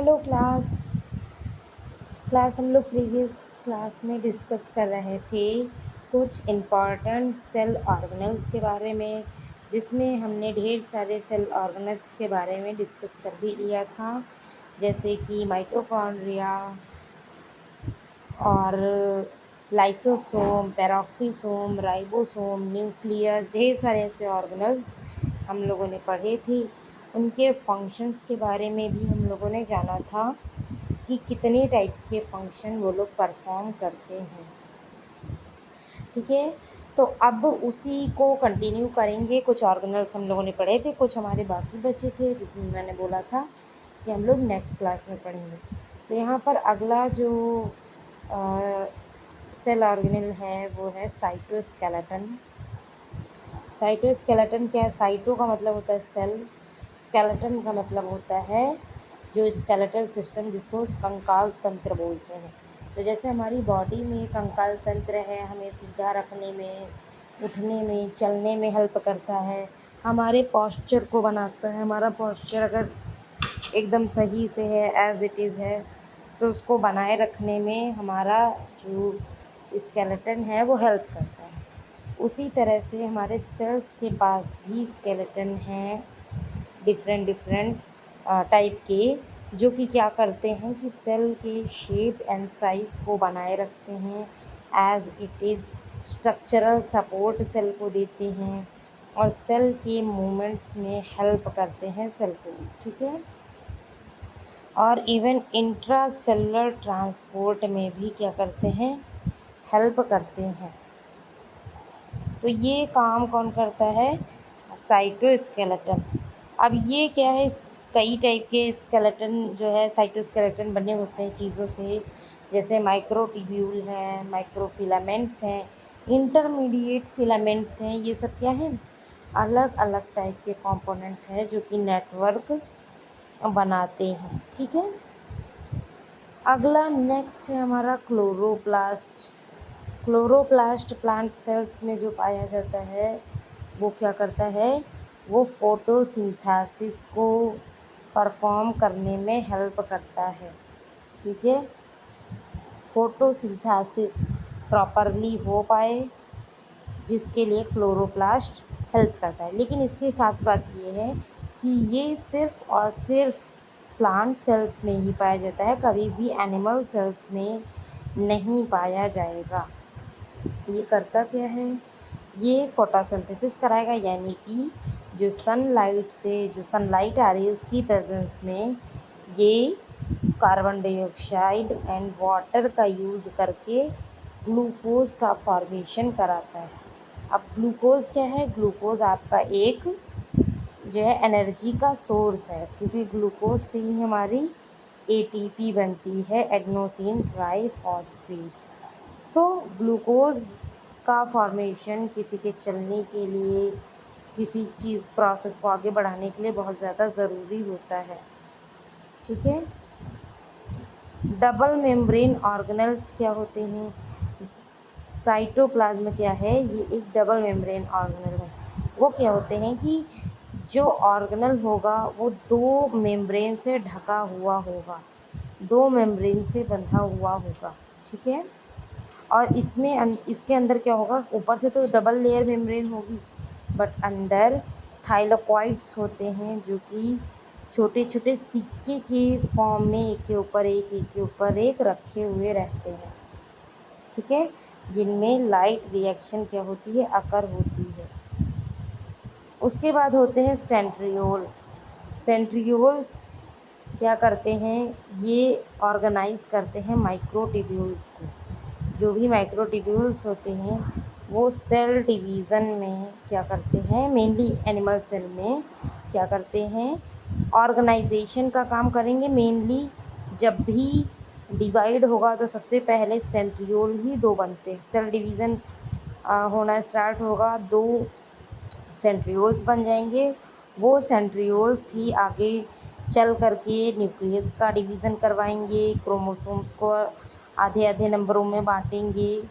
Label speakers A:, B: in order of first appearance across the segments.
A: Hello class हम लोग previous class में डिस्कस कर रहे थे कुछ इम्पॉर्टेंट सेल ऑर्गेनल्स के बारे में, जिसमें हमने ढेर सारे सेल ऑर्गेनल्स के बारे में डिस्कस कर भी लिया था, जैसे कि माइटोकॉन्ड्रिया और लाइसोसोम, पेरोक्सीसोम, राइबोसोम, न्यूक्लियस, ढेर सारे ऐसे ऑर्गेनल्स हम लोगों ने पढ़े थे। उनके फंक्शंस के बारे में भी हम लोगों ने जाना था कि कितने टाइप्स के फंक्शन वो लोग परफॉर्म करते हैं। ठीक है, तो अब उसी को कंटिन्यू करेंगे। कुछ ऑर्गेनल्स हम लोगों ने पढ़े थे, कुछ हमारे बाकी बचे थे, जिसमें मैंने बोला था कि हम लोग नेक्स्ट क्लास में पढ़ेंगे। तो यहाँ पर अगला जो सेल ऑर्गेनल है वो है साइटोस्केलेटन। साइटोस्केलेटन क्या है? साइटो का मतलब होता है सेल, स्केलेटन का मतलब होता है जो स्केलेटल सिस्टम, जिसको कंकाल तंत्र बोलते हैं। तो जैसे हमारी बॉडी में कंकाल तंत्र है, हमें सीधा रखने में, उठने में, चलने में हेल्प करता है, हमारे पोस्चर को बनाता है। हमारा पोस्चर अगर एकदम सही से है, एज इट इज़ है, तो उसको बनाए रखने में हमारा जो स्केलेटन है वो हेल्प करता है। उसी तरह से हमारे सेल्स के पास भी स्केलेटन हैं, डिफरेंट टाइप के, जो कि क्या करते हैं कि सेल के शेप एंड साइज़ को बनाए रखते हैं, as it is structural support cell को देते हैं और सेल के मूवमेंट्स में हेल्प करते हैं सेल को। ठीक है, और इवन इंट्रा सेलुलर ट्रांसपोर्ट में भी क्या करते हैं? हेल्प करते हैं। तो ये काम कौन करता है? साइटोस्केलेटन। अब ये क्या है? कई टाइप के स्केलेटन जो है साइटोस्केलेटन बने होते हैं चीज़ों से, जैसे माइक्रोट्यूब्यूल है, माइक्रोफिलामेंट्स हैं, इंटरमीडिएट फिलामेंट्स हैं। ये सब क्या है? अलग अलग टाइप के कंपोनेंट हैं जो कि नेटवर्क बनाते हैं। ठीक है, अगला नेक्स्ट है हमारा क्लोरोप्लास्ट। क्लोरोप्लास्ट प्लांट सेल्स में जो पाया जाता है वो क्या करता है? वो फोटोसिंथेसिस को परफॉर्म करने में हेल्प करता है। ठीक है, फोटोसिंथेसिस प्रॉपरली हो पाए, जिसके लिए क्लोरोप्लास्ट हेल्प करता है। लेकिन इसकी खास बात ये है कि ये सिर्फ और सिर्फ प्लांट सेल्स में ही पाया जाता है, कभी भी एनिमल सेल्स में नहीं पाया जाएगा। ये करता क्या है? ये फोटोसिंथेसिस कराएगा, यानी कि जो सनलाइट से जो सनलाइट आ रही है उसकी प्रेजेंस में ये कार्बन डाइऑक्साइड एंड वाटर का यूज़ करके ग्लूकोज का फॉर्मेशन कराता है। अब ग्लूकोज क्या है? ग्लूकोज आपका एक जो है एनर्जी का सोर्स है, क्योंकि ग्लूकोज से ही हमारी ATP बनती है, एडेनोसिन ट्राइफॉस्फेट। तो ग्लूकोज का फॉर्मेशन किसी के चलने के लिए, किसी चीज़ प्रोसेस को आगे बढ़ाने के लिए बहुत ज़्यादा ज़रूरी होता है। ठीक है, डबल मेम्ब्रेन ऑर्गेनल्स क्या होते हैं? साइटोप्लाज्म क्या है? ये एक डबल मेम्ब्रेन ऑर्गेनल है। वो क्या होते हैं कि जो ऑर्गेनल होगा वो दो मेम्ब्रेन से ढका हुआ होगा, दो मेम्ब्रेन से बंधा हुआ होगा। ठीक है, और इसके अंदर क्या होगा? ऊपर से तो डबल लेयर मेम्ब्रेन होगी, बट अंदर थाइलाकॉइड्स होते हैं, जो कि छोटे छोटे सिक्के के फॉर्म में एक के ऊपर एक रखे हुए रहते हैं। ठीक है, जिनमें लाइट रिएक्शन क्या होती है? अकर होती है। उसके बाद होते हैं सेंट्रियोल। सेंट्रियोल्स क्या करते हैं? ये ऑर्गेनाइज करते हैं माइक्रोट्यूब्यूल्स को। जो भी माइक्रोट्यूब्यूल्स होते हैं वो सेल डिवीज़न में क्या करते हैं? मेनली एनिमल सेल में क्या करते हैं? ऑर्गेनाइजेशन का काम करेंगे। मेनली जब भी डिवाइड होगा तो सबसे पहले सेंट्रियोल ही दो बनते हैं। सेल डिवीज़न होना स्टार्ट होगा, दो सेंट्रियोल्स बन जाएंगे। वो सेंट्रियोल्स ही आगे चल करके न्यूक्लियस का डिवीज़न करवाएंगे, क्रोमोसोम्स को आधे आधे नंबरों में बांटेंगे।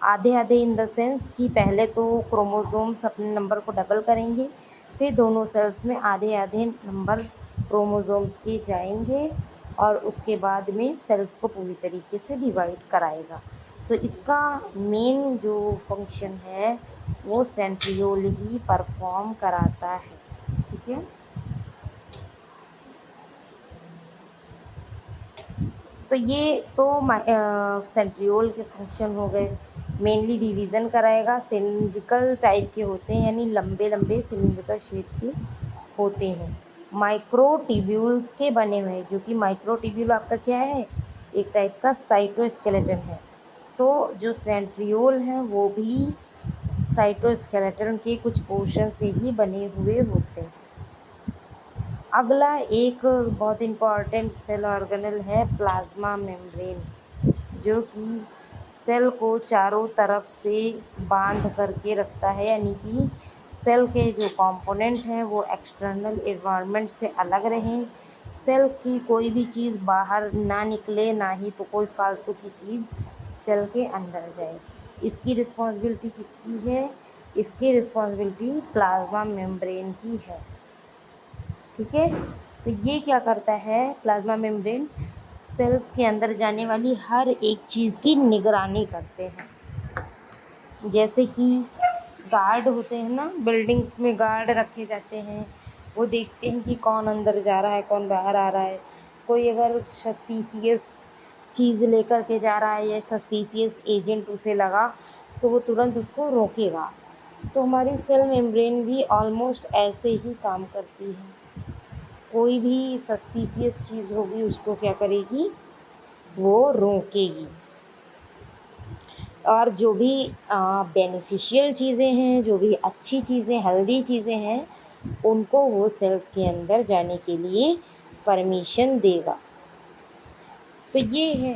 A: आधे आधे इन द सेंस कि पहले तो क्रोमोसोम्स अपने नंबर को डबल करेंगे, फिर दोनों सेल्स में आधे आधे नंबर क्रोमोसोम्स के जाएंगे और उसके बाद में सेल्स को पूरी तरीके से डिवाइड कराएगा। तो इसका मेन जो फंक्शन है वो सेंट्रियोल ही परफॉर्म कराता है। ठीक है, तो ये तो सेंट्रियोल के फंक्शन हो गए। मेनली डिवीज़न कराएगा, सिलिंड्रिकल टाइप के होते हैं, यानी लंबे लंबे सिलिंड्रिकल शेप के होते हैं। माइक्रोट्यूब्यूल्स के बने हुए हैं, जो कि माइक्रोट्यूब्यूल आपका क्या है, एक टाइप का साइटोस्केलेटन है। तो जो सेंट्रियोल हैं वो भी साइटोस्केलेटन के कुछ पोर्शन से ही बने हुए होते हैं। अगला एक बहुत इम्पॉर्टेंट सेल ऑर्गेनल है प्लाज्मा मेम्ब्रेन, जो कि सेल को चारों तरफ से बांध करके रखता है, यानी कि सेल के जो कंपोनेंट हैं वो एक्सटर्नल एनवायरनमेंट से अलग रहें, सेल की कोई भी चीज़ बाहर ना निकले, ना ही तो कोई फालतू की चीज़ सेल के अंदर जाए। इसकी रिस्पॉन्सिबिलिटी किसकी है? इसकी रिस्पॉन्सिबिलिटी प्लाज्मा मेम्ब्रेन की है। ठीक है, तो ये क्या करता है, प्लाज्मा मेम्ब्रेन सेल्स के अंदर जाने वाली हर एक चीज़ की निगरानी करते हैं। जैसे कि गार्ड होते हैं ना, बिल्डिंग्स में गार्ड रखे जाते हैं, वो देखते हैं कि कौन अंदर जा रहा है, कौन बाहर आ रहा है। कोई अगर सस्पिशियस चीज़ लेकर के जा रहा है या सस्पिशियस एजेंट उसे लगा तो वो तुरंत उसको रोकेगा। तो हमारी सेल मेम्ब्रेन भी ऑलमोस्ट ऐसे ही काम करती है। कोई भी सस्पिशियस चीज़ होगी उसको क्या करेगी, वो रोकेगी। और जो भी बेनिफिशियल चीज़ें हैं, जो भी अच्छी चीज़ें, हेल्दी चीज़ें हैं, उनको वो सेल्स के अंदर जाने के लिए परमिशन देगा। तो ये है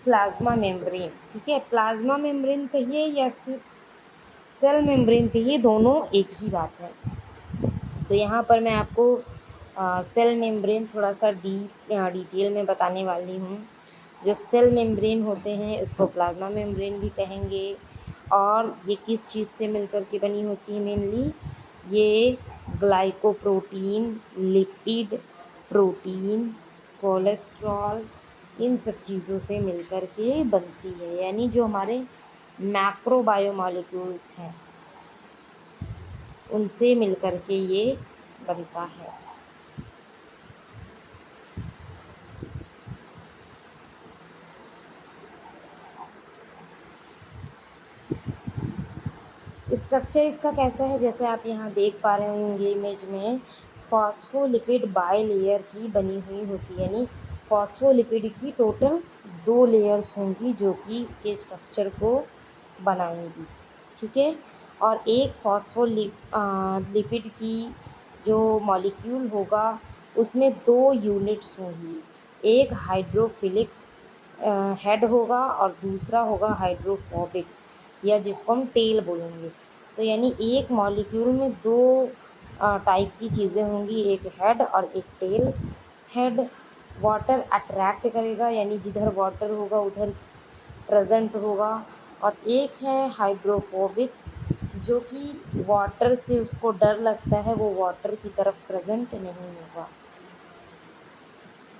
A: प्लाज्मा मेम्ब्रेन। ठीक है, प्लाज्मा मेम्ब्रेन कहिए या फिर सेल मेम्ब्रेन कहिए, दोनों एक ही बात है। तो यहाँ पर मैं आपको सेल मेम्ब्रेन थोड़ा सा डिटेल में बताने वाली हूँ। जो सेल मेम्ब्रेन होते हैं इसको प्लाज्मा मेम्ब्रेन भी कहेंगे। और ये किस चीज़ से मिलकर के बनी होती है मेनली, ये ग्लाइकोप्रोटीन, लिपिड, प्रोटीन, कोलेस्ट्रॉल, इन सब चीज़ों से मिलकर के बनती है। यानी जो हमारे मैक्रो बायोमॉलिक्यूल्स हैं उनसे मिलकर के ये बनता है। स्ट्रक्चर इसका कैसा है, जैसे आप यहाँ देख पा रहे होंगे इमेज में, फॉस्फोलिपिड बाईलेयर की बनी हुई होती है। यानी फॉस्फोलिपिड की टोटल 2 लेयर्स होंगी जो कि इसके स्ट्रक्चर को बनाएंगी। ठीक है, और एक फॉस्फोलिपिड की जो मॉलिक्यूल होगा उसमें 2 यूनिट्स होंगी, एक हाइड्रोफिलिक हेड होगा और दूसरा होगा हाइड्रोफोबिक, या जिसको हम टेल बोलेंगे। तो यानी एक मॉलिक्यूल में 2 टाइप की चीज़ें होंगी, एक हेड और एक टेल। हेड वाटर अट्रैक्ट करेगा, यानी जिधर वाटर होगा उधर प्रेजेंट होगा, और एक है हाइड्रोफोबिक, जो कि वाटर से उसको डर लगता है, वो वाटर की तरफ प्रेजेंट नहीं होगा।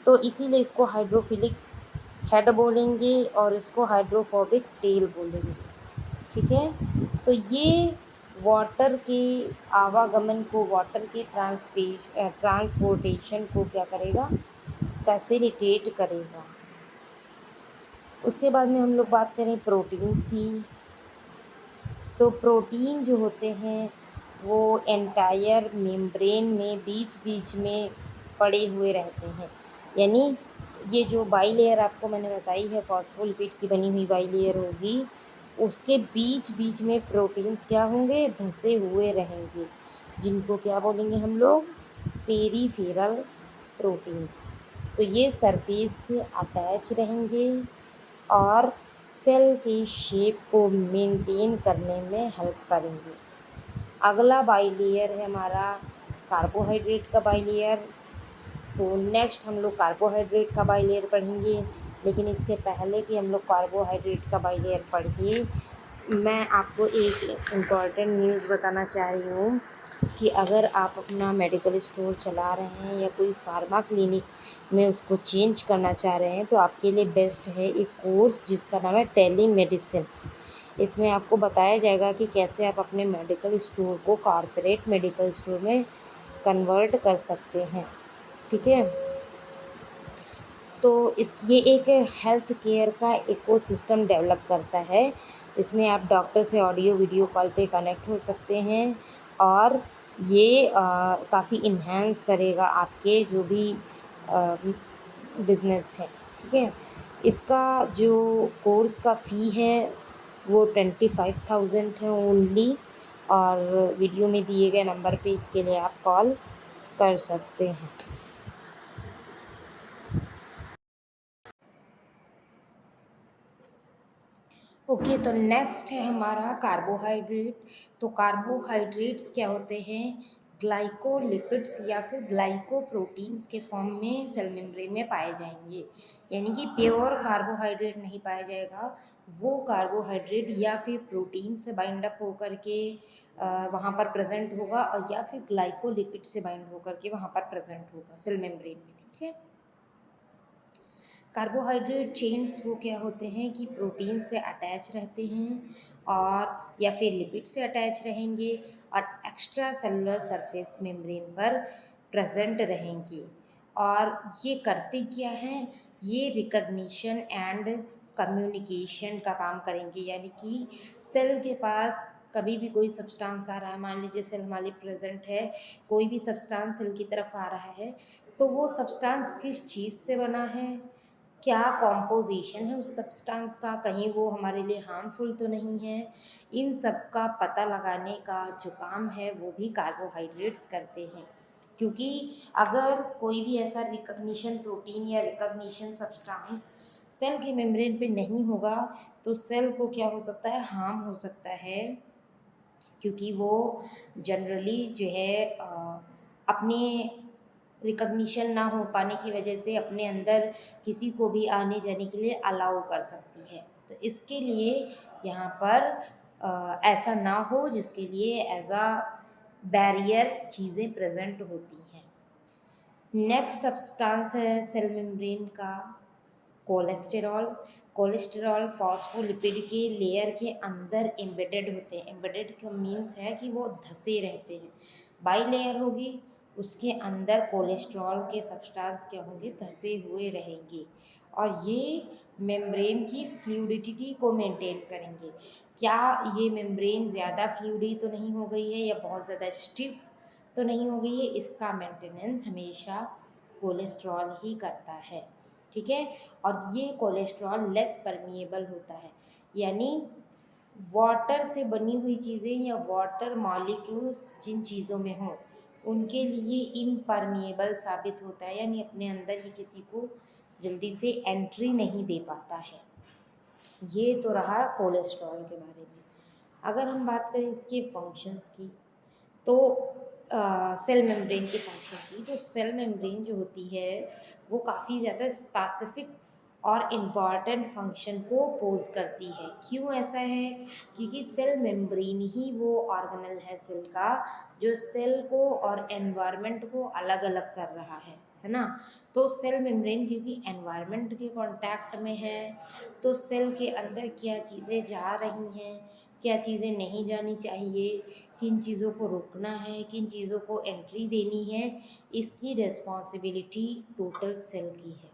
A: तो इसीलिए इसको हाइड्रोफिलिक हेड बोलेंगे और इसको हाइड्रोफोबिक टेल बोलेंगे। ठीक है, तो ये वाटर के आवागमन को, वाटर के ट्रांसपोर्टेशन को क्या करेगा, फैसिलिटेट करेगा। उसके बाद में हम लोग बात करें प्रोटीन्स की, तो प्रोटीन जो होते हैं वो एंटायर मेम्ब्रेन में बीच बीच में पड़े हुए रहते हैं। यानी ये जो बाईलेयर आपको मैंने बताई है, फॉस्फोलिपिड की बनी हुई बाईलेयर होगी, उसके बीच बीच में प्रोटीन्स क्या होंगे, धंसे हुए रहेंगे, जिनको क्या बोलेंगे हम लोग, पेरीफेरल प्रोटीन्स। तो ये सरफेस से अटैच रहेंगे और सेल की शेप को मेंटेन करने में हेल्प करेंगे। अगला बाईलेयर है हमारा कार्बोहाइड्रेट का बाईलेयर। तो नेक्स्ट हम लोग कार्बोहाइड्रेट का बाईलेयर पढ़ेंगे, लेकिन इसके पहले कि हम लोग कार्बोहाइड्रेट का बाईलेयर पढ़िए, मैं आपको एक इम्पॉर्टेंट न्यूज़ बताना चाह रही हूँ कि अगर आप अपना मेडिकल स्टोर चला रहे हैं या कोई फार्मा क्लिनिक में उसको चेंज करना चाह रहे हैं, तो आपके लिए बेस्ट है एक कोर्स जिसका नाम है टेली मेडिसिन। इसमें आपको बताया जाएगा कि कैसे आप अपने मेडिकल स्टोर को कॉर्पोरेट मेडिकल स्टोर में कन्वर्ट कर सकते हैं। ठीक है, तो ये एक हेल्थ केयर का इकोसिस्टम डेवलप करता है। इसमें आप डॉक्टर से ऑडियो वीडियो कॉल पे कनेक्ट हो सकते हैं और ये काफ़ी इन्हेंस करेगा आपके जो भी बिज़नेस है। ठीक है, इसका जो कोर्स का फ़ी है वो 25,000 है ओनली, और वीडियो में दिए गए नंबर पे इसके लिए आप कॉल कर सकते हैं। ओके, तो नेक्स्ट है हमारा कार्बोहाइड्रेट। तो कार्बोहाइड्रेट्स क्या होते हैं? ग्लाइकोलिपिड्स या फिर ग्लाइकोप्रोटीन्स के फॉर्म में सेल मेम्ब्रेन में पाए जाएंगे। यानी कि प्योर कार्बोहाइड्रेट नहीं पाया जाएगा, वो कार्बोहाइड्रेट या फिर प्रोटीन से बाइंड अप होकर के वहाँ पर प्रेजेंट होगा, और या फिर ग्लाइकोलिपिड से बाइंड होकर के वहाँ पर प्रेजेंट होगा सेल मेम्ब्रेन में। ठीक है, कार्बोहाइड्रेट चेन्स वो क्या होते हैं कि प्रोटीन से अटैच रहते हैं और या फिर लिपिड से अटैच रहेंगे और एक्स्ट्रा सेलुलर सरफेस मेम्ब्रेन पर प्रेजेंट रहेंगे। और ये करते क्या हैं? ये रिकग्निशन एंड कम्युनिकेशन का काम करेंगे। यानी कि सेल के पास कभी भी कोई सब्सटेंस आ रहा है, मान लीजिए सेल हमारे प्रेजेंट है, कोई भी सब्सटेंस सेल की तरफ आ रहा है, तो वो सब्सटेंस किस चीज़ से बना है, क्या कॉम्पोजिशन है उस सब्सटेंस का, कहीं वो हमारे लिए हार्मफुल तो नहीं है, इन सब का पता लगाने का जो काम है वो भी कार्बोहाइड्रेट्स करते हैं। क्योंकि अगर कोई भी ऐसा रिकग्निशन प्रोटीन या रिकग्निशन सब्सटेंस सेल के मेम्ब्रेन पे नहीं होगा, तो सेल को क्या हो सकता है? हार्म हो सकता है। क्योंकि वो जनरली जो है अपने रिकग्निशन ना हो पाने की वजह से अपने अंदर किसी को भी आने जाने के लिए अलाउ कर सकती है। तो इसके लिए यहाँ पर ऐसा ना हो, जिसके लिए एज अ बैरियर चीज़ें प्रेजेंट होती हैं। नेक्स्ट सब्सटेंस है सेल मेम्ब्रेन का कोलेस्टेरॉल। कोलेस्टेरॉल फॉस्फोलिपिड के लेयर के अंदर एम्बेडेड होते हैं। एम्बेडेड का मीन्स है कि वो धसे रहते हैं। बाई लेयर होगी, उसके अंदर कोलेस्ट्रॉल के सब्सटेंस क्या होंगे? धसे हुए रहेंगे और ये मेम्ब्रेन की फ्लूइडिटी को मेंटेन करेंगे। क्या ये मेम्ब्रेन ज़्यादा फ्लूइडी तो नहीं हो गई है या बहुत ज़्यादा स्टिफ तो नहीं हो गई है? इसका मेंटेनेंस हमेशा कोलेस्ट्रॉल ही करता है। ठीक है, और ये कोलेस्ट्रॉल लेस परमिएबल होता है। यानी वाटर से बनी हुई चीज़ें या वाटर मॉलिक्यूल्स जिन चीज़ों में हों, उनके लिए इम्परमिएबल साबित होता है। यानी अपने अंदर ये किसी को जल्दी से एंट्री नहीं दे पाता है। ये तो रहा कोलेस्ट्रॉल के बारे में। अगर हम बात करें इसके फंक्शंस की, तो सेल मेम्ब्रेन के फंक्शन की, तो सेल मेम्ब्रेन जो होती है वो काफ़ी ज़्यादा स्पेसिफिक और इम्पॉर्टेंट फंक्शन को पोज करती है। क्यों ऐसा है? क्योंकि सेल मेम्ब्रेन ही वो ऑर्गेनल है सेल का जो सेल को और एनवायरनमेंट को अलग अलग कर रहा है ना। तो सेल मेम्ब्रेन क्योंकि एनवायरनमेंट के कांटेक्ट में है, तो सेल के अंदर क्या चीज़ें जा रही हैं, क्या चीज़ें नहीं जानी चाहिए, किन चीज़ों को रोकना है, किन चीज़ों को एंट्री देनी है, इसकी रिस्पॉन्सिबिलिटी टोटल सेल की है।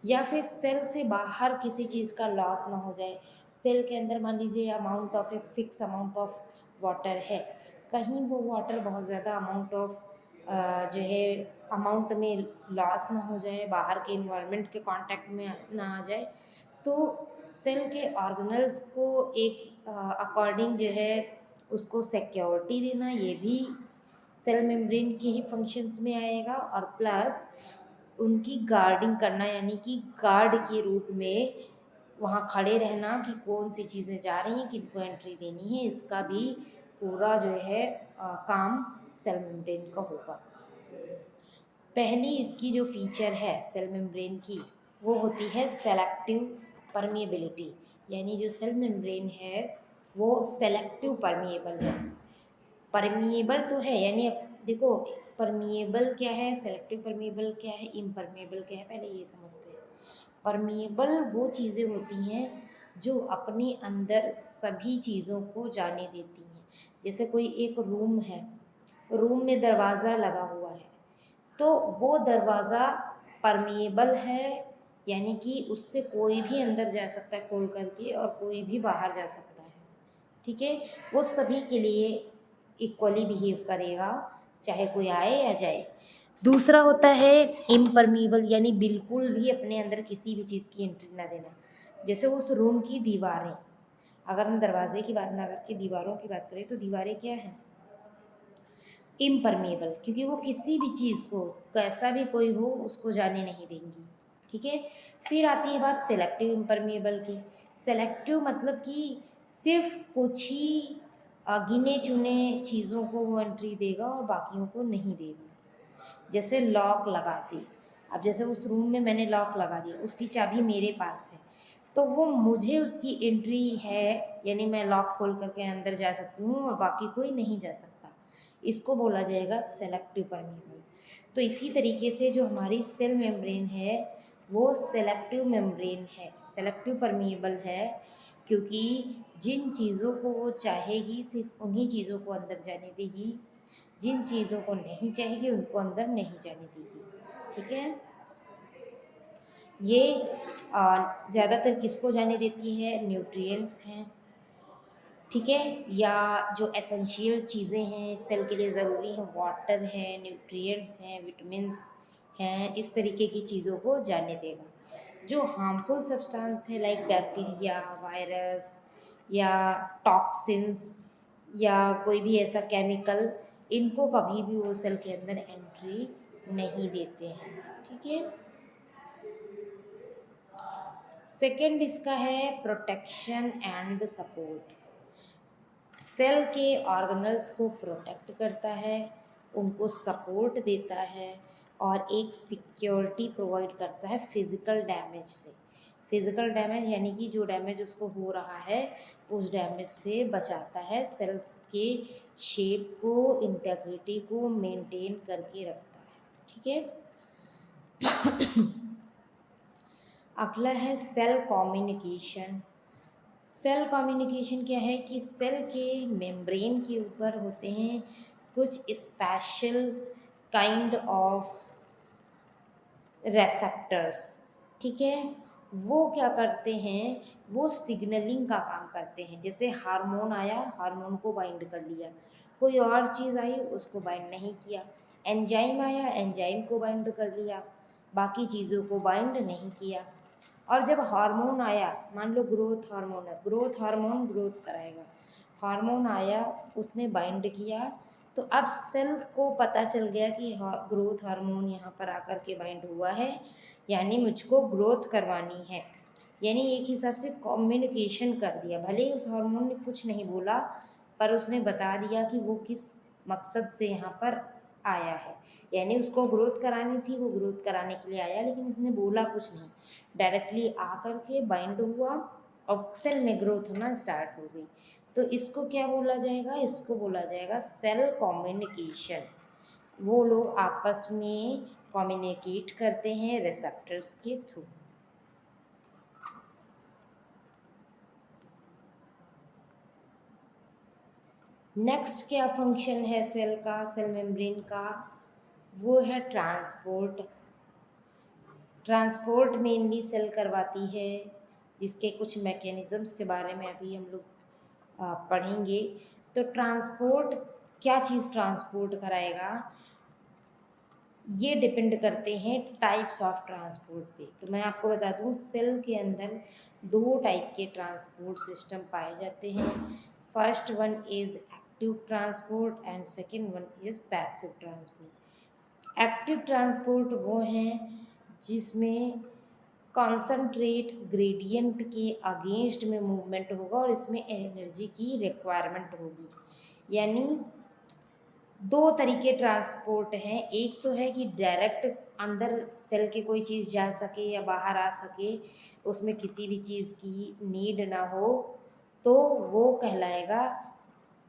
A: या फिर सेल से बाहर किसी चीज़ का लॉस ना हो जाए। सेल के अंदर मान लीजिए अमाउंट ऑफ एक फिक्स अमाउंट ऑफ वाटर है, कहीं वो वाटर बहुत ज़्यादा अमाउंट ऑफ जो है अमाउंट में लॉस ना हो जाए, बाहर के इन्वायरमेंट के कांटेक्ट में ना आ जाए, तो सेल के ऑर्गेनल्स को एक अकॉर्डिंग जो है उसको सिक्योरिटी देना, ये भी सेल मेम्ब्रेन के ही फंक्शंस में आएगा। और प्लस उनकी गार्डिंग करना, यानी कि गार्ड के रूप में वहाँ खड़े रहना कि कौन सी चीज़ें जा रही हैं, किनको एंट्री देनी है, इसका भी पूरा जो है काम सेल मेम्ब्रेन का होगा। पहली इसकी जो फीचर है सेल मेम्ब्रेन की, वो होती है सेलेक्टिव परमिएबिलिटी। यानी जो सेल मेम्ब्रेन है वो सेलेक्टिव परमिएबल है। परमिएबल तो है, यानी अब देखो परमिएबल क्या है, सेलेक्टिव परमिएबल क्या है, इम्परमिएबल क्या है, पहले ये समझते हैं। परमिएबल वो चीज़ें होती हैं जो अपने अंदर सभी चीज़ों को जाने देती हैं। जैसे कोई एक रूम है, रूम में दरवाज़ा लगा हुआ है, तो वो दरवाज़ा परमिएबल है, यानी कि उससे कोई भी अंदर जा सकता है खोल करके और कोई भी बाहर जा सकता है। ठीक है, वो सभी के लिए इक्वली बिहेव करेगा, चाहे कोई आए या जाए। दूसरा होता है इम्परमीबल, यानी बिल्कुल भी अपने अंदर किसी भी चीज़ की एंट्री ना देना। जैसे उस रूम की दीवारें, अगर हम दरवाजे की बात ना करके दीवारों की बात करें, तो दीवारें क्या हैं, इम्परमेबल, क्योंकि वो किसी भी चीज़ को, कैसा भी कोई हो, उसको जाने नहीं देंगी। ठीक है, फिर आती है बात सेलेक्टिव इम्परमेबल की। सेलेक्टिव मतलब कि सिर्फ कुछ ही गिने चुने चीज़ों को वो एंट्री देगा और बाकियों को नहीं देगा। जैसे लॉक लगाती, अब जैसे उस रूम में मैंने लॉक लगा दिया, उसकी चाबी मेरे पास है, तो वो मुझे उसकी एंट्री है, यानी मैं लॉक खोल करके अंदर जा सकती हूँ और बाकी कोई नहीं जा सकता। इसको बोला जाएगा सेलेक्टिव परमीबल। तो इसी तरीके से जो हमारी सेल मेम्ब्रेन है वो सेलेक्टिव मेम्ब्रेन है, सेलेक्टिव परमीबल है, क्योंकि जिन चीज़ों को वो चाहेगी सिर्फ उन्हीं चीज़ों को अंदर जाने देगी, जिन चीज़ों को नहीं चाहेगी उनको अंदर नहीं जाने देगी। ठीक है, ये ज़्यादातर किसको जाने देती है, न्यूट्रिएंट्स हैं, ठीक है, या जो एसेंशियल चीज़ें हैं सेल के लिए ज़रूरी हैं, वाटर है, न्यूट्रिएंट्स हैं, विटामिन्स हैं, इस तरीके की चीज़ों को जाने देगा। जो हार्मफुल सब्सटेंस है लाइक बैक्टीरिया, वायरस या टॉक्सिन्स या कोई भी ऐसा केमिकल, इनको कभी भी वो सेल के अंदर एंट्री नहीं देते हैं। ठीक है, सेकेंड इसका है प्रोटेक्शन एंड सपोर्ट। सेल के ऑर्गेनल्स को प्रोटेक्ट करता है, उनको सपोर्ट देता है और एक सिक्योरिटी प्रोवाइड करता है फिज़िकल डैमेज से। फिज़िकल डैमेज यानी कि जो डैमेज उसको हो रहा है उस डैमेज से बचाता है, सेल्स के शेप को, इंटेग्रिटी को मेंटेन करके रखता है। ठीक है, अगला है सेल कम्युनिकेशन। सेल कम्युनिकेशन क्या है कि सेल के मेम्ब्रेन के ऊपर होते हैं कुछ स्पेशल काइंड ऑफ रेसेप्टर्स। ठीक है, वो क्या करते हैं, वो सिग्नलिंग का काम करते हैं। जैसे हार्मोन आया, हार्मोन को बाइंड कर लिया, कोई और चीज़ आई उसको बाइंड नहीं किया, एंजाइम आया, एंजाइम को बाइंड कर लिया, बाकी चीज़ों को बाइंड नहीं किया। और जब हार्मोन आया, मान लो ग्रोथ हार्मोन है, ग्रोथ हार्मोन ग्रोथ कराएगा, हार्मोन आया उसने बाइंड किया, तो अब सेल को पता चल गया कि ग्रोथ हार्मोन यहाँ पर आकर के बाइंड हुआ है, यानी मुझको ग्रोथ करवानी है। यानी एक हिसाब से कम्युनिकेशन कर दिया, भले ही उस हार्मोन ने कुछ नहीं बोला पर उसने बता दिया कि वो किस मकसद से यहाँ पर आया है। यानी उसको ग्रोथ करानी थी, वो ग्रोथ कराने के लिए आया, लेकिन उसने बोला कुछ नहीं, डायरेक्टली आकर के बाइंड हुआ और सेल में ग्रोथ होना स्टार्ट हो गई। तो इसको क्या बोला जाएगा, इसको बोला जाएगा सेल कम्युनिकेशन। वो लोग आपस में कम्युनिकेट करते हैं रिसेप्टर्स के थ्रू। नेक्स्ट क्या फंक्शन है सेल का, सेल मेम्ब्रेन का, वो है ट्रांसपोर्ट। ट्रांसपोर्ट मेनली सेल करवाती है, जिसके कुछ मैकेनिज़म्स के बारे में अभी हम लोग पढ़ेंगे। तो ट्रांसपोर्ट, क्या चीज़ ट्रांसपोर्ट कराएगा, ये डिपेंड करते हैं टाइप्स ऑफ ट्रांसपोर्ट पे। तो मैं आपको बता दूं, सेल के अंदर दो टाइप के ट्रांसपोर्ट सिस्टम पाए जाते हैं। First one is active transport and second one is passive transport. Active transport वो हैं जिसमें कॉन्सनट्रेट ग्रेडियंट के अगेंस्ट में मूवमेंट होगा और इसमें एनर्जी की रिक्वायरमेंट होगी। यानी दो तरीके ट्रांसपोर्ट हैं, एक तो है कि डायरेक्ट अंदर सेल के कोई चीज़ जा सके या बाहर आ सके, उसमें किसी भी चीज़ की नीड ना हो, तो वो कहलाएगा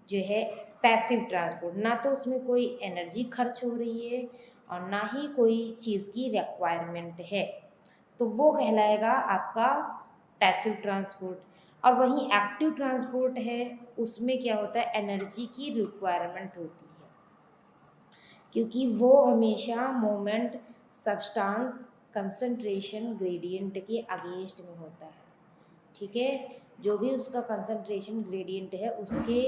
A: जो है पैसिव ट्रांसपोर्ट। ना तो उसमें कोई एनर्जी खर्च हो रही है और ना ही कोई चीज़ की रिक्वायरमेंट है, तो वो कहलाएगा आपका पैसिव ट्रांसपोर्ट। और वहीं एक्टिव ट्रांसपोर्ट है, उसमें क्या होता है, एनर्जी की रिक्वायरमेंट होती है, क्योंकि वो हमेशा मोमेंट सब्सटेंस कंसंट्रेशन ग्रेडियंट के अगेंस्ट में होता है। ठीक है, जो भी उसका कंसंट्रेशन ग्रेडियंट है उसके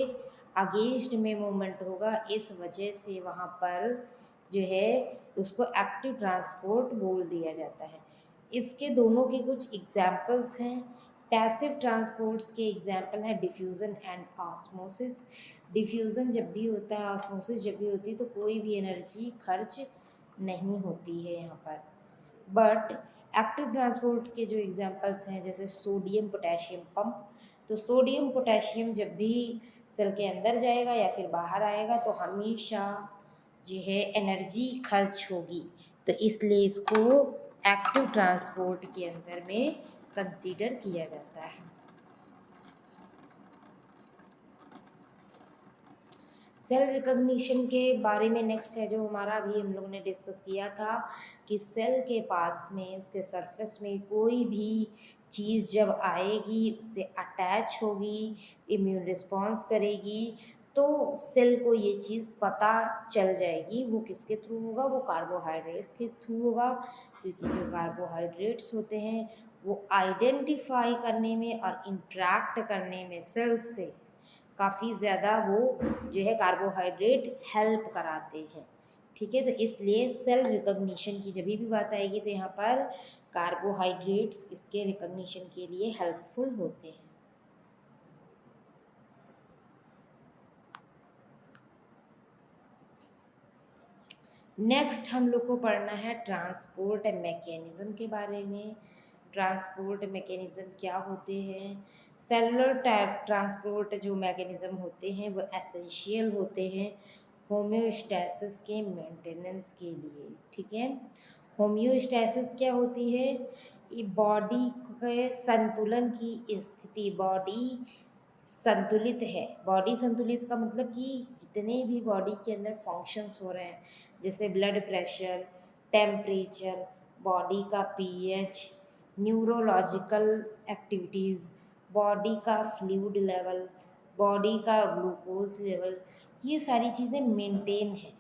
A: अगेंस्ट में मूवमेंट होगा, इस वजह से वहाँ पर जो है उसको एक्टिव ट्रांसपोर्ट बोल दिया जाता है। इसके दोनों के कुछ एग्जाम्पल्स हैं। पैसिव ट्रांसपोर्ट्स के एग्जाम्पल हैं डिफ्यूज़न एंड ऑस्मोसिस। डिफ्यूज़न जब भी होता है, ऑस्मोसिस जब भी होती है, तो कोई भी एनर्जी खर्च नहीं होती है यहाँ पर। बट एक्टिव ट्रांसपोर्ट के जो एग्जांपल्स हैं, जैसे सोडियम पोटेशियम पंप, तो सोडियम पोटेशियम जब भी सेल के अंदर जाएगा या फिर बाहर आएगा तो हमेशा जो है एनर्जी खर्च होगी, तो इसलिए इसको एक्टिव ट्रांसपोर्ट के अंदर में कंसीडर किया जाता है। सेल रिकग्निशन के बारे में नेक्स्ट है जो हमारा अभी हम लोगों ने डिस्कस किया था कि सेल के पास में उसके सरफेस में कोई भी चीज़ जब आएगी उससे अटैच होगी, इम्यून रिस्पॉन्स करेगी, तो सेल को ये चीज़ पता चल जाएगी। वो किसके थ्रू होगा, वो कार्बोहाइड्रेट्स के थ्रू होगा, क्योंकि जो कार्बोहाइड्रेट्स होते हैं वो आइडेंटिफाई करने में और इंट्रैक्ट करने में सेल्स से काफ़ी ज़्यादा वो जो है कार्बोहाइड्रेट हेल्प कराते हैं। ठीक है, तो इसलिए सेल रिकग्निशन की जब भी बात आएगी तो यहाँ पर कार्बोहाइड्रेट्स इसके रिकग्निशन के लिए हेल्पफुल होते हैं। नेक्स्ट हम लोग को पढ़ना है ट्रांसपोर्ट मैकेनिज़्म के बारे में। ट्रांसपोर्ट मैकेनिज़्म क्या होते हैं। सेलुलर ट्रांसपोर्ट जो मैकेनिज़्म होते हैं वो एसेंशियल होते हैं होम्योस्टैसिस के मेंटेनेंस के लिए। ठीक है, होम्योस्टैसिस क्या होती है, ये बॉडी के संतुलन की स्थिति, बॉडी संतुलित है। बॉडी संतुलित का मतलब कि जितने भी बॉडी के अंदर फंक्शंस हो रहे हैं, जैसे ब्लड प्रेशर, टेम्परेचर, बॉडी का पीएच, न्यूरोलॉजिकल एक्टिविटीज़, बॉडी का फ्लूइड लेवल, बॉडी का ग्लूकोज लेवल, ये सारी चीज़ें मेंटेन है।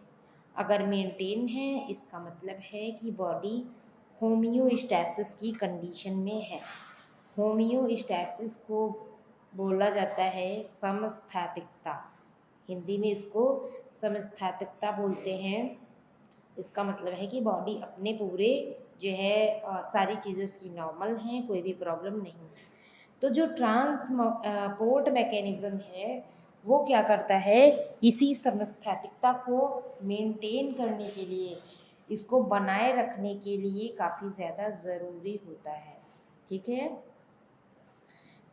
A: अगर मेंटेन है इसका मतलब है कि बॉडी होम्योस्टैसिस की कंडीशन में है। होम्योस्टैसिस को बोला जाता है समस्थैतिकता, हिंदी में इसको समस्थैतिकता बोलते हैं। इसका मतलब है कि बॉडी अपने पूरे जो है सारी चीज़ें उसकी नॉर्मल हैं, कोई भी प्रॉब्लम नहीं है। तो जो ट्रांसपोर्ट मैकेनिज़्म है वो क्या करता है, इसी समस्थैतिकता को मेंटेन करने के लिए, इसको बनाए रखने के लिए काफ़ी ज़्यादा ज़रूरी होता है। ठीक है,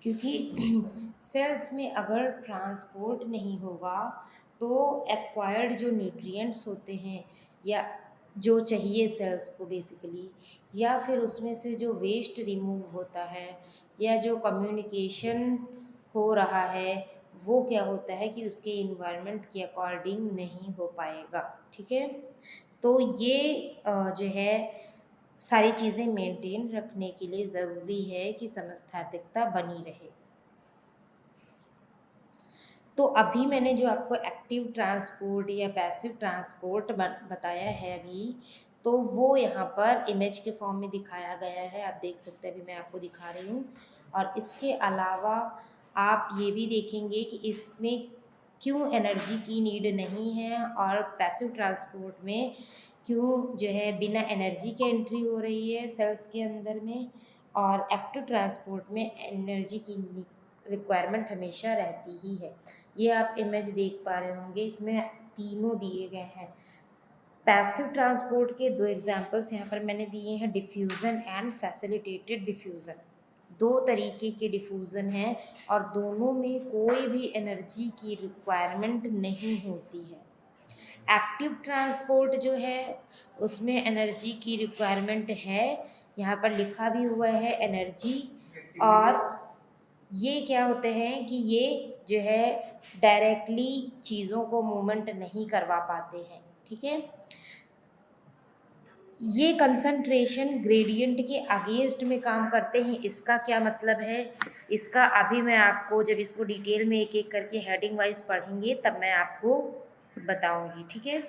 A: क्योंकि सेल्स में अगर ट्रांसपोर्ट नहीं होगा तो एक्वायर्ड जो न्यूट्रिएंट्स होते हैं या जो चाहिए सेल्स को बेसिकली, या फिर उसमें से जो वेस्ट रिमूव होता है या जो कम्युनिकेशन हो रहा है, वो क्या होता है कि उसके इन्वायरमेंट के अकॉर्डिंग नहीं हो पाएगा। ठीक है, तो ये जो है सारी चीज़ें मेंटेन रखने के लिए ज़रूरी है कि समस्थैतिकता बनी रहे। तो अभी मैंने जो आपको एक्टिव ट्रांसपोर्ट या पैसिव ट्रांसपोर्ट बताया है अभी, तो वो यहाँ पर इमेज के फॉर्म में दिखाया गया है, आप देख सकते हैं, अभी मैं आपको दिखा रही हूँ। और इसके अलावा आप ये भी देखेंगे कि इसमें क्यों एनर्जी की नीड नहीं है और पैसिव ट्रांसपोर्ट में क्यों जो है बिना एनर्जी के एंट्री हो रही है सेल्स के अंदर में, और एक्टिव ट्रांसपोर्ट में एनर्जी की रिक्वायरमेंट हमेशा रहती ही है। ये आप इमेज देख पा रहे होंगे, इसमें तीनों दिए गए हैं। पैसिव ट्रांसपोर्ट के दो एग्जांपल्स यहाँ पर मैंने दिए हैं, डिफ्यूज़न एंड फैसिलिटेटेड डिफ्यूज़न। दो तरीके के डिफ्यूज़न हैं और दोनों में कोई भी एनर्जी की रिक्वायरमेंट नहीं होती है। एक्टिव ट्रांसपोर्ट जो है उसमें एनर्जी की रिक्वायरमेंट है, यहाँ पर लिखा भी हुआ है एनर्जी, और ये क्या होते हैं कि ये जो है डायरेक्टली चीज़ों को मूवमेंट नहीं करवा पाते हैं, ठीक है। ये कंसंट्रेशन ग्रेडियंट के अगेंस्ट में काम करते हैं। इसका क्या मतलब है, इसका अभी मैं आपको जब इसको डिटेल में एक एक करके हेडिंग वाइज पढ़ेंगे तब मैं आपको बताऊंगी, ठीक है।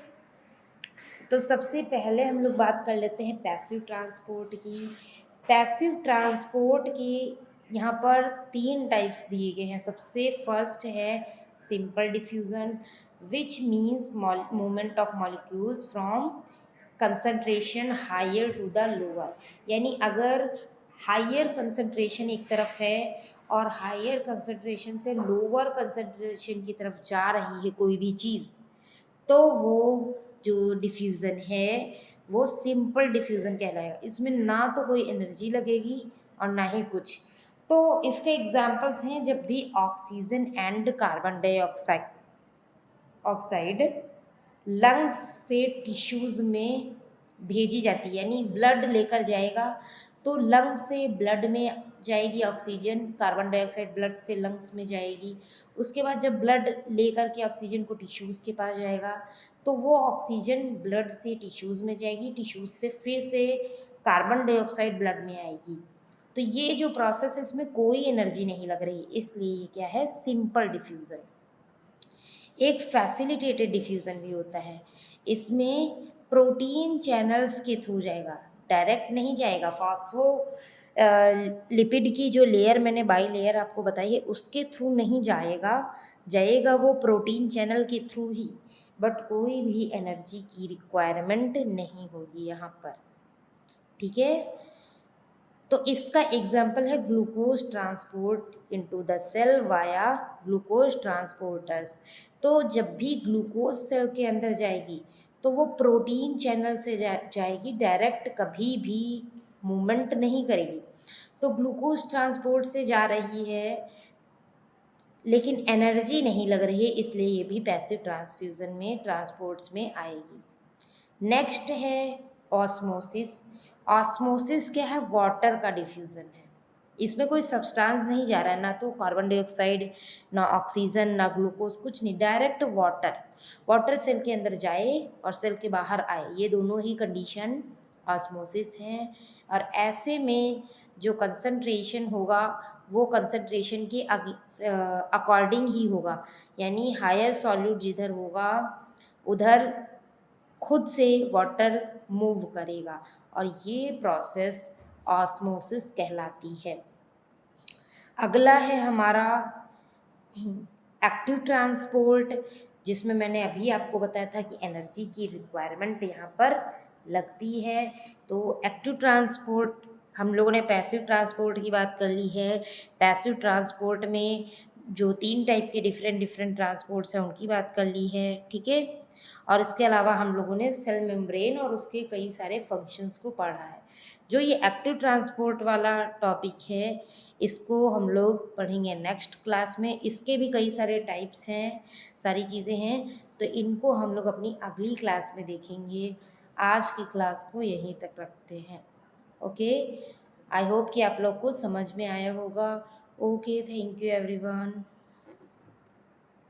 A: तो सबसे पहले हम लोग बात कर लेते हैं पैसिव ट्रांसपोर्ट की। पैसिव ट्रांसपोर्ट की यहाँ पर 3 टाइप्स दिए गए हैं। सबसे फर्स्ट है simple diffusion, which means movement of molecules from concentration higher to the lower. यानी अगर हायर कंसंट्रेशन एक तरफ है और हायर कंसंट्रेशन से लोअर कंसंट्रेशन की तरफ जा रही है कोई भी चीज़, तो वो जो डिफ्यूज़न है वो सिंपल डिफ्यूज़न कहलाएगा। इसमें ना तो कोई एनर्जी लगेगी और ना ही कुछ। तो इसके एग्जांपल्स हैं जब भी oxygen and carbon dioxide oxide lungs से टिश्यूज़ में भेजी जाती है, यानी ब्लड लेकर जाएगा तो लंग्स से ब्लड में जाएगी ऑक्सीजन, कार्बन डाइऑक्साइड ब्लड से लंग्स में जाएगी। उसके बाद जब ब्लड लेकर के ऑक्सीजन को टिश्यूज़ के पास जाएगा तो वो ऑक्सीजन ब्लड से टिश्यूज़ में जाएगी, टिश्यूज़ से फिर से कार्बन डाइऑक्साइड ब्लड में आएगी। तो ये जो प्रोसेस है इसमें कोई एनर्जी नहीं लग रही, इसलिए ये क्या है, सिंपल डिफ्यूज़न। एक फैसिलिटेटेड डिफ्यूज़न भी होता है, इसमें प्रोटीन चैनल्स के थ्रू जाएगा, डायरेक्ट नहीं जाएगा। फॉस्फो लिपिड की जो लेयर मैंने बाई लेयर आपको बताई है उसके थ्रू नहीं जाएगा, जाएगा वो प्रोटीन चैनल के थ्रू ही, बट कोई भी एनर्जी की रिक्वायरमेंट नहीं होगी यहाँ पर, ठीक है। तो इसका एग्जाम्पल है glucose transport into the cell via glucose transporters. तो जब भी ग्लूकोज सेल के अंदर जाएगी तो वो प्रोटीन चैनल से जाएगी, डायरेक्ट कभी भी मूवमेंट नहीं करेगी। तो ग्लूकोज ट्रांसपोर्ट से जा रही है लेकिन एनर्जी नहीं लग रही है, इसलिए ये भी पैसिव ट्रांसफ्यूज़न में ट्रांसपोर्ट्स में आएगी। नेक्स्ट है ऑस्मोसिस। ऑस्मोसिस क्या है, वाटर का डिफ्यूज़न है। इसमें कोई सब्सटेंस नहीं जा रहा है, ना तो कार्बन डाइऑक्साइड, ना ऑक्सीजन, ना ग्लूकोज, कुछ नहीं, डायरेक्ट वाटर। वाटर सेल के अंदर जाए और सेल के बाहर आए, ये दोनों ही कंडीशन ऑस्मोसिस हैं। और ऐसे में जो कंसंट्रेशन होगा वो कंसंट्रेशन के अकॉर्डिंग ही होगा, यानी हायर सॉल्यूट जिधर होगा उधर खुद से वाटर मूव करेगा और ये प्रोसेस ऑस्मोसिस कहलाती है। अगला है हमारा एक्टिव ट्रांसपोर्ट, जिसमें मैंने अभी आपको बताया था कि एनर्जी की रिक्वायरमेंट यहाँ पर लगती है। तो एक्टिव ट्रांसपोर्ट, हम लोगों ने पैसिव ट्रांसपोर्ट की बात कर ली है। पैसिव ट्रांसपोर्ट में जो 3 टाइप के डिफरेंट ट्रांसपोर्ट्स हैं उनकी बात कर ली है, ठीक है। और इसके अलावा हम लोगों ने सेल मेम्ब्रेन और उसके कई सारे फंक्शंस को पढ़ा है। जो ये एक्टिव ट्रांसपोर्ट वाला टॉपिक है इसको हम लोग पढ़ेंगे नेक्स्ट क्लास में। इसके भी कई सारे टाइप्स हैं, सारी चीज़ें हैं, तो इनको हम लोग अपनी अगली क्लास में देखेंगे। आज की क्लास को यहीं तक रखते हैं। ओके, आई होप कि आप लोग को समझ में आया होगा। Okay, thank you everyone.